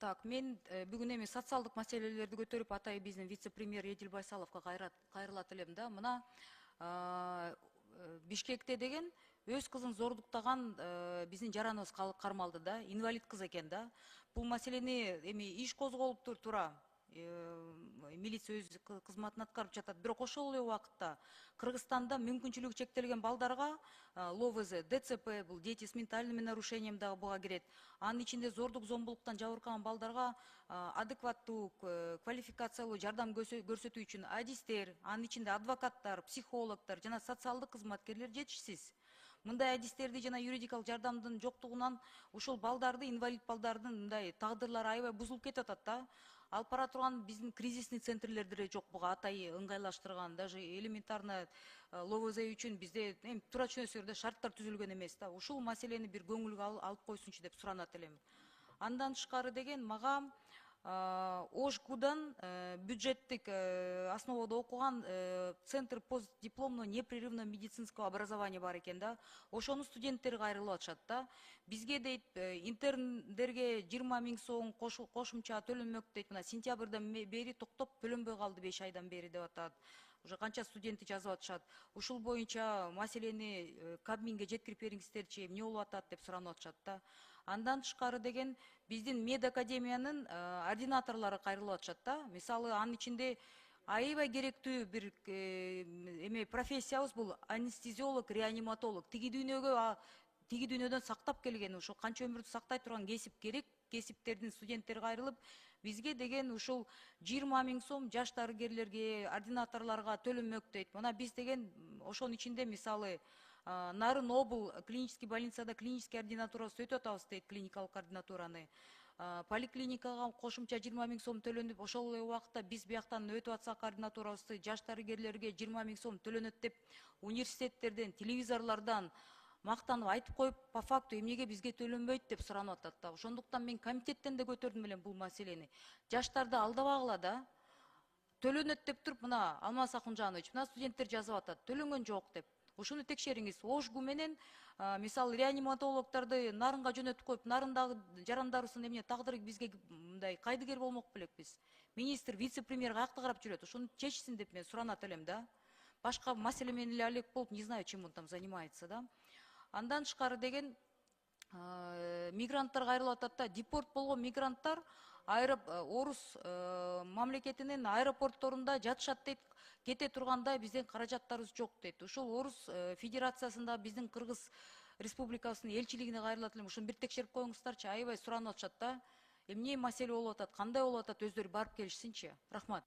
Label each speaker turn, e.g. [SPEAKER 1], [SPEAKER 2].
[SPEAKER 1] Так, мен бүгүн эми социалдык маселелерди көтөрүп атайын биздин вице-премьер Эдил Байсаловго кайрылат элем да. Мына Бишкекте деген өз кызын зордуктаган биздин жараныбыз кармалды да, инвалид кыз экен да. Бул маселени эми иш козголуп тура милиция өз кызматын аткарып жатат. Бирок ошол эле убакытта Кыргызстанда мүмкүнчүлүгү чектелген балдарга ЛОВЗ, ДЦП, бул дети с ментальными нарушениями дагы буга кирет. Анын ичинде зордук, зомбулуктан жабыркаган балдарга адекваттуу квалификациялуу жардам көрсөтүү үчүн адистер, анын ичинде адвокаттар, психологдор жана социалдык кызматкерлер жетишсиз. Мындай адистерди жана юридикалык жардамдын жоктугунан ушул балдарды, инвалид балдардын мындай тагдырлары аябай бузулуп кетип атат да. Алып бара турган биздин кризисный центрлерде деле жок, буга атайы ыңгайлаштырган, даже элементарно ЛОВЗ үчүн бизде эми туура түшүнөсүздөр да, шарттар түзүлгөн эмес да. Ушул маселени бир көңүлгө алып койсунчу деп суранат элем. Андан тышкары деген мага ОШГУдан бюджеттик основада окуган Центр постдипломного непрерывного медицинского образования бар экен да. Ошонун студенттери кайрылып атышат да. Бизге дейт интерндерге 20 000 сом кошумча төлөнмөк дейт. Мына сентябрдан бери токтоп төлөнбөй калды 5 айдан бери деп атат. Уже канча студенти жазып атышат. Ушул боюнча маселени Кабминге жеткирип бериңиздерчи, эмне болуп атат деп суранып атышат да. Андан тышкары деген биздин мед академиянын ординаторлору кайрылып атышат да. Мисалы анын ичинде аябай керектүү бир эме профессиябыз бул анестезиолог, реаниматолог. Тиги дүйнөдөн сактап келген, ошо канча өмүрдү сактай турган кесип керек. Кесиптердин студенттери кайрылып, бизге деген ушул 20 000 сом жаш дарыгерлерге, ординаторлорго төлөнмөк дейт. Мына биз деген ошонун ичинде мисалы Нарын Обл клинический больницада клинический ординатурасы өтүп атабыз дейт, клиникалык ординатураны. Поликлиникага кошумча 20 000 сом төлөнүп, ошол эле убакытта биз бияктан өтүп атсак ординатурабызды, жаш дарыгерлерге 20 000 сом төлөнөт деп университеттерден, телевизорлордон мактанып айтып коюп, по факту эмнеге бизге төлөнбөйт деп суранып атат да. Ошондуктан мен комитеттен да көтөрдүм элем бул маселени. Жаштарды алдабагыла да. Төлөнөт деп туруп, мына Алмаз Акунжанович, мына студенттер жазып атат, төлөнгөн жок деп. Ушуну текшериңиз. ОШГУ менен мисалы реаниматологдорду Нарынга жөнөтүп коюп, Нарындагы жарандарыбыздын эмне тагдыры бизге мындай кайдыгер болмок белекпиз. Министр, вице-премьер каякта карап жүрөт, ошону чечсин деп мен суранат элем да. Башка маселе менен эле алек болуп, не знаю, чем он там занимается да. Андан тышкары деген мигранттар кайрылып атат да. Депорт болгон мигранттар орус мамлекетинин аэропортторунда жатышат дейт. Кете тургандай биздин каражаттарыбыз жок дейт. Ушул Орус Федерациясында биздин Кыргыз Республикасынын элчилигине кайрылат элем. Ушуну бир текшерип коюңуздарчы, аябай суранып атышат да. Эмне маселе болуп атат, кандай болуп атат, өздөрү барып келишсинчи. Рахмат.